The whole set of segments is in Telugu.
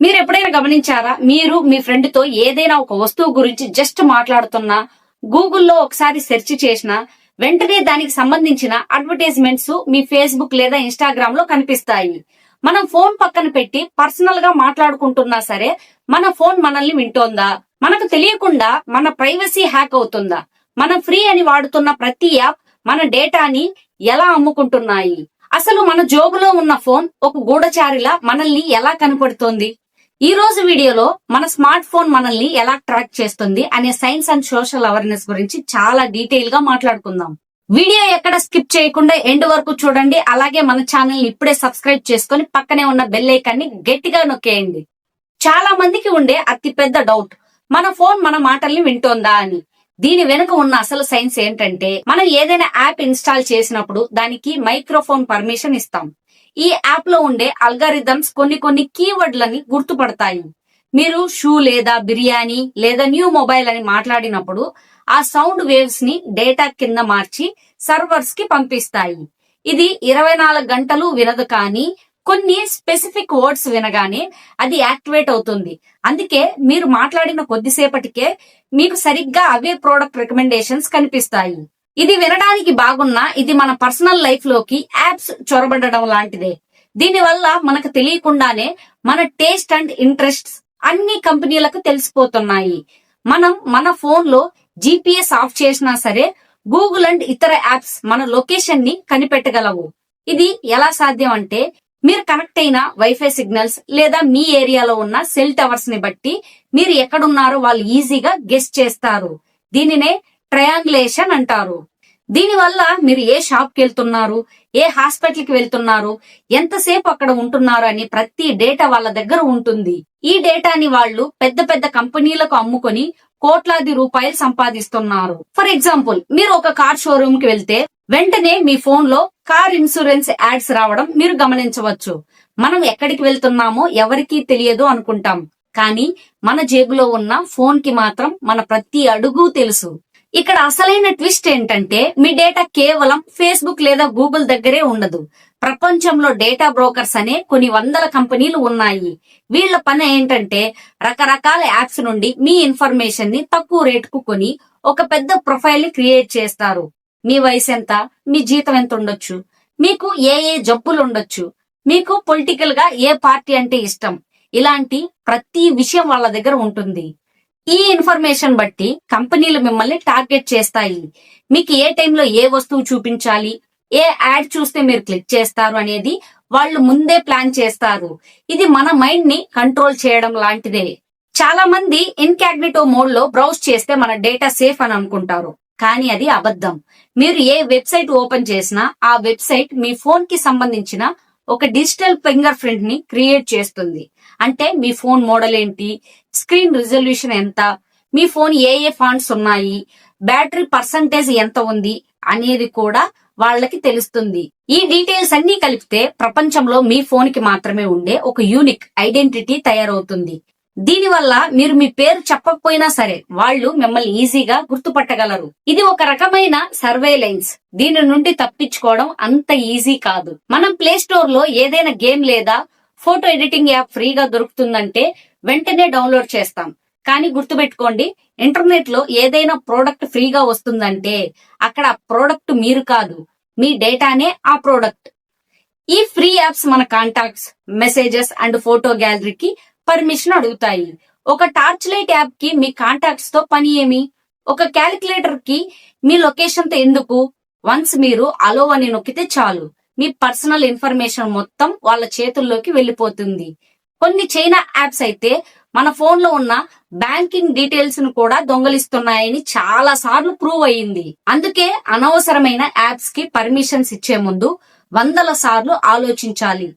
మీరు ఎప్పుడైనా గమనించారా? మీరు మీ ఫ్రెండ్ తో ఏదైనా ఒక వస్తువు గురించి జస్ట్ మాట్లాడుతున్నా, గూగుల్లో ఒకసారి సెర్చ్ చేసినా, వెంటనే దానికి సంబంధించిన అడ్వర్టైజ్మెంట్స్ మీ ఫేస్బుక్ లేదా ఇన్‌స్టాగ్రామ్ లో కనిపిస్తాయి. మనం ఫోన్ పక్కన పెట్టి పర్సనల్ గా మాట్లాడుకుంటున్నా సరే, మన ఫోన్ మనల్ని వింటోందా? మనకు తెలియకుండా మన ప్రైవసీ హ్యాక్ అవుతుందా? మనం ఫ్రీ అని వాడుతున్న ప్రతి యాప్ మన డేటాని ఎలా అమ్ముకుంటున్నాయి? అసలు మన జోబులో ఉన్న ఫోన్ ఒక గూఢచారిలా మనల్ని ఎలా కనపడుతోంది? ఈ రోజు వీడియోలో మన స్మార్ట్ ఫోన్ మనల్ని ఎలా ట్రాక్ చేస్తుంది అనే సైన్స్ అండ్ సోషల్ అవేర్నెస్ గురించి చాలా డీటెయిల్ గా మాట్లాడుకుందాం. వీడియో ఎక్కడ స్కిప్ చేయకుండా ఎండ్ వరకు చూడండి. అలాగే మన ఛానల్ ని ఇప్పుడే సబ్స్క్రైబ్ చేసుకొని పక్కనే ఉన్న బెల్ ఐకాన్ ని గట్టిగా నొక్కేయండి. చాలా మందికి ఉండే అతి పెద్ద డౌట్, మన ఫోన్ మన మాటల్ని వింటోందా అని. దీని వెనుక ఉన్న అసలు సైన్స్ ఏంటంటే, మనం ఏదైనా యాప్ ఇన్స్టాల్ చేసినప్పుడు దానికి మైక్రోఫోన్ పర్మిషన్ ఇస్తాం. ఈ యాప్ లో ఉండే అల్గారిథమ్స్ కొన్ని కీవర్డ్లని గుర్తుపడతాయి. మీరు షూ లేదా బిర్యానీ లేదా న్యూ మొబైల్ అని మాట్లాడినప్పుడు ఆ సౌండ్ వేవ్స్ ని డేటా కింద మార్చి సర్వర్స్ కి పంపిస్తాయి. ఇది 24 గంటలు వినదు, కానీ కొన్ని స్పెసిఫిక్ వర్డ్స్ వినగానే అది యాక్టివేట్ అవుతుంది. అందుకే మీరు మాట్లాడిన కొద్దిసేపటికే మీకు సరిగ్గా అవే ప్రోడక్ట్ రికమెండేషన్స్ కనిపిస్తాయి. ఇది వినడానికి బాగున్నా ఇది మన పర్సనల్ లైఫ్ లోకి యాప్స్ చొరబడడం లాంటిదే. దీనివల్ల మనకు తెలియకుండానే మన టేస్ట్ అండ్ ఇంట్రెస్ట్స్ అన్ని కంపెనీలకు తెలిసిపోతున్నాయి. మనం మన ఫోన్ లో జీపీఎస్ ఆఫ్ చేసినా సరే గూగుల్ అండ్ ఇతర యాప్స్ మన లొకేషన్ ని కనిపెట్టగలవు. ఇది ఎలా సాధ్యం అంటే, మీరు కనెక్ట్ అయిన వైఫై సిగ్నల్స్ లేదా మీ ఏరియాలో ఉన్న సెల్ టవర్స్ ని బట్టి మీరు ఎక్కడున్నారో వాళ్ళు ఈజీగా గెస్ చేస్తారు. దీనినే ట్రయాంగులేషన్ అంటారు. దీనివల్ల మీరు ఏ షాప్ కి వెళ్తున్నారు, ఏ హాస్పిటల్ కి వెళ్తున్నారు, ఎంతసేపు అక్కడ ఉంటున్నారు అని ప్రతి డేటా వాళ్ళ దగ్గర ఉంటుంది. ఈ డేటాని వాళ్ళు పెద్ద పెద్ద కంపెనీలకు అమ్ముకొని కోట్లాది రూపాయలు సంపాదిస్తున్నారు. ఫర్ ఎగ్జాంపుల్, మీరు ఒక కార్ షోరూమ్ కి వెళ్తే వెంటనే మీ ఫోన్ లో కార్ ఇన్సూరెన్స్ యాడ్స్ రావడం మీరు గమనించవచ్చు. మనం ఎక్కడికి వెళ్తున్నామో ఎవరికీ తెలియదు అనుకుంటాం, కానీ మన జేబులో ఉన్న ఫోన్ కి మాత్రం మన ప్రతి అడుగు తెలుసు. ఇక్కడ అసలైన ట్విస్ట్ ఏంటంటే, మీ డేటా కేవలం ఫేస్బుక్ లేదా గూగుల్ దగ్గరే ఉండదు. ప్రపంచంలో డేటా బ్రోకర్స్ అనే కొన్ని వందల కంపెనీలు ఉన్నాయి. వీళ్ల పని ఏంటంటే, రకరకాల యాప్స్ నుండి మీ ఇన్ఫర్మేషన్ ని తక్కువ రేటుకు కొని ఒక పెద్ద ప్రొఫైల్ ని క్రియేట్ చేస్తారు. మీ వయసు ఎంత, మీ జీతం ఎంత ఉండొచ్చు, మీకు ఏ జబ్బులు ఉండొచ్చు, మీకు పొలిటికల్ గా ఏ పార్టీ అంటే ఇష్టం, ఇలాంటి ప్రతి విషయం వాళ్ళ దగ్గర ఉంటుంది. ఈ ఇన్ఫర్మేషన్ బట్టి కంపెనీలు మిమ్మల్ని టార్గెట్ చేస్తాయి. మీకు ఏ టైంలో ఏ వస్తువు చూపించాలి, ఏ యాడ్ చూస్తే మీరు క్లిక్ చేస్తారు అనేది వాళ్ళు ముందే ప్లాన్ చేస్తారు. ఇది మన మైండ్ ని కంట్రోల్ చేయడం లాంటిదే. చాలా మంది ఇన్కాగ్నిటో మోడ్ లో బ్రౌజ్ చేస్తే మన డేటా సేఫ్ అని అనుకుంటారు, కానీ అది అబద్ధం. మీరు ఏ వెబ్సైట్ ఓపెన్ చేసినా ఆ వెబ్సైట్ మీ ఫోన్ కి సంబంధించిన ఒక డిజిటల్ ఫింగర్ ప్రింట్ ని క్రియేట్ చేస్తుంది. అంటే మీ ఫోన్ మోడల్ ఏంటి, స్క్రీన్ రిజల్యూషన్ ఎంత, మీ ఫోన్ ఏ ఫాంట్స్ ఉన్నాయి, బ్యాటరీ పర్సంటేజ్ ఎంత ఉంది అనేది కూడా వాళ్ళకి తెలుస్తుంది. ఈ డీటెయిల్స్ అన్ని కలిపితే ప్రపంచంలో మీ ఫోన్ కి మాత్రమే ఉండే ఒక యూనిక్ ఐడెంటిటీ తయారవుతుంది. దీనివల్ల మీరు మీ పేరు చెప్పకపోయినా సరే వాళ్ళు మిమ్మల్ని ఈజీగా గుర్తుపట్టగలరు. ఇది ఒక రకమైన సర్వేలెన్స్. దీని నుండి తప్పించుకోవడం అంత ఈజీ కాదు. మనం ప్లే స్టోర్ లో ఏదైనా గేమ్ లేదా ఫోటో ఎడిటింగ్ యాప్ ఫ్రీగా దొరుకుతుందంటే వెంటనే డౌన్లోడ్ చేస్తాం. కానీ గుర్తుపెట్టుకోండి, ఇంటర్నెట్ లో ఏదైనా ప్రోడక్ట్ ఫ్రీగా వస్తుందంటే అక్కడ ఆ ప్రోడక్ట్ మీరు కాదు, మీ డేటానే ఆ ప్రోడక్ట్. ఈ ఫ్రీ యాప్స్ మన కాంటాక్ట్స్, మెసేజెస్ అండ్ ఫోటో గ్యాలరీకి పర్మిషన్ అడుగుతాయి. ఒక టార్చ్ లైట్ యాప్ కి మీ కాంటాక్ట్స్ తో పని ఏమి? ఒక క్యాలిక్యులేటర్ కి మీ లొకేషన్ తో ఎందుకు? వన్స్ మీరు అలో అని నొక్కితే చాలు, మీ పర్సనల్ ఇన్ఫర్మేషన్ మొత్తం వాళ్ళ చేతుల్లోకి వెళ్లిపోతుంది. కొన్ని చైనా యాప్స్ అయితే మన ఫోన్ లో ఉన్న బ్యాంకింగ్ డీటెయిల్స్ ను కూడా దొంగలిస్తున్నాయని చాలా సార్లు ప్రూవ్ అయ్యింది. అందుకే అనవసరమైన యాప్స్ కి పర్మిషన్స్ ఇచ్చే ముందు వందల సార్లు ఆలోచించాలి.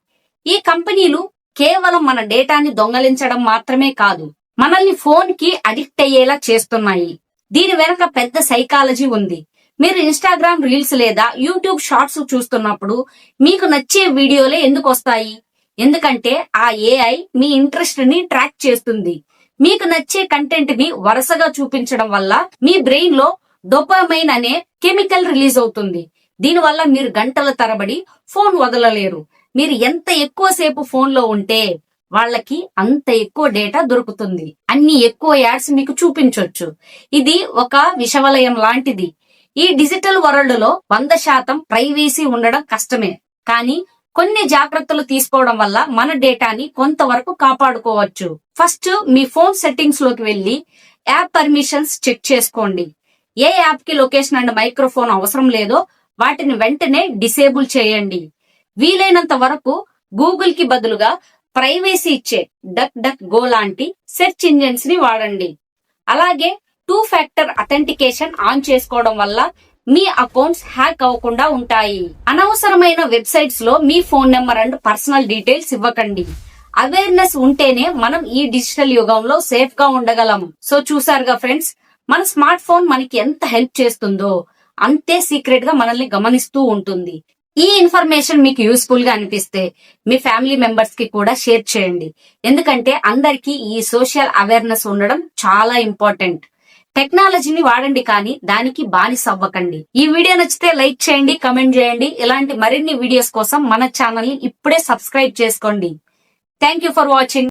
ఈ కంపెనీలు కేవలం మన డేటాని దొంగలించడం మాత్రమే కాదు, మనల్ని ఫోన్ కి అడిక్ట్ అయ్యేలా చేస్తున్నాయి. దీని వెనక పెద్ద సైకాలజీ ఉంది. మీరు ఇన్స్టాగ్రామ్ రీల్స్ లేదా యూట్యూబ్ షార్ట్స్ చూస్తున్నప్పుడు మీకు నచ్చే వీడియోలే ఎందుకు వస్తాయి? ఎందుకంటే ఆ ఏఐ మీ ఇంట్రెస్ట్ ని ట్రాక్ చేస్తుంది. మీకు నచ్చే కంటెంట్ ని వరుసగా చూపించడం వల్ల మీ బ్రెయిన్ లో డోపామైన్ అనే కెమికల్ రిలీజ్ అవుతుంది. దీనివల్ల మీరు గంటల తరబడి ఫోన్ వదలలేరు. మీరు ఎంత ఎక్కువసేపు ఫోన్ లో ఉంటే వాళ్ళకి అంత ఎక్కువ డేటా దొరుకుతుంది. అన్ని ఎక్కువ యాడ్స్ మీకు చూపించొచ్చు. ఇది ఒక విషవలయం లాంటిది. ఈ డిజిటల్ వరల్డ్ లో 100% ప్రైవసీ ఉండడం కష్టమే, కానీ కొన్ని జాగ్రత్తలు తీసుకోవడం వల్ల మన డేటాని కొంతవరకు కాపాడుకోవచ్చు. ఫస్ట్ మీ ఫోన్ సెట్టింగ్స్ లోకి వెళ్లి యాప్ పర్మిషన్స్ చెక్ చేసుకోండి. ఏ యాప్ కి లొకేషన్ అండ్ మైక్రోఫోన్ అవసరం లేదో వాటిని వెంటనే డిసేబుల్ చేయండి. వీలైనంత వరకు గూగుల్ కి బదులుగా ప్రైవసీ ఇచ్చే డక్ గో లాంటి సెర్చ్ ఇంజిన్స్ ని వాడండి. అలాగే 2 ఫ్యాక్టర్ అథెంటికేషన్ ఆన్ చేసుకోవడం వల్ల మీ అకౌంట్స్ హ్యాక్ అవ్వకుండా ఉంటాయి. అనవసరమైన వెబ్సైట్స్ లో మీ phone number and personal details ఇవ్వకండి. అవేర్నెస్ ఉంటేనే మనం ఈ డిజిటల్ యుగంలో సేఫ్ గా ఉండగలం. సో చూసారుగా ఫ్రెండ్స్, మన స్మార్ట్ ఫోన్ మనకి ఎంత హెల్ప్ చేస్తుందో అంతే సీక్రెట్ గా మనల్ని గమనిస్తూ ఉంటుంది. ఈ ఇన్ఫర్మేషన్ మీకు యూస్ఫుల్ గా అనిపిస్తే మీ ఫ్యామిలీ మెంబర్స్ కి కూడా షేర్ చేయండి. ఎందుకంటే అందరికీ ఈ సోషల్ అవేర్నెస్ ఉండడం చాలా ఇంపార్టెంట్. టెక్నాలజీని వాడండి, కానీ దానికి బానిస అవ్వకండి. ఈ వీడియో నచ్చితే లైక్ చేయండి, కమెంట్ చేయండి. ఇలాంటి మరిన్ని వీడియోస్ కోసం మన ఛానల్ ని ఇప్పుడే సబ్స్క్రైబ్ చేసుకోండి. Thank you for watching.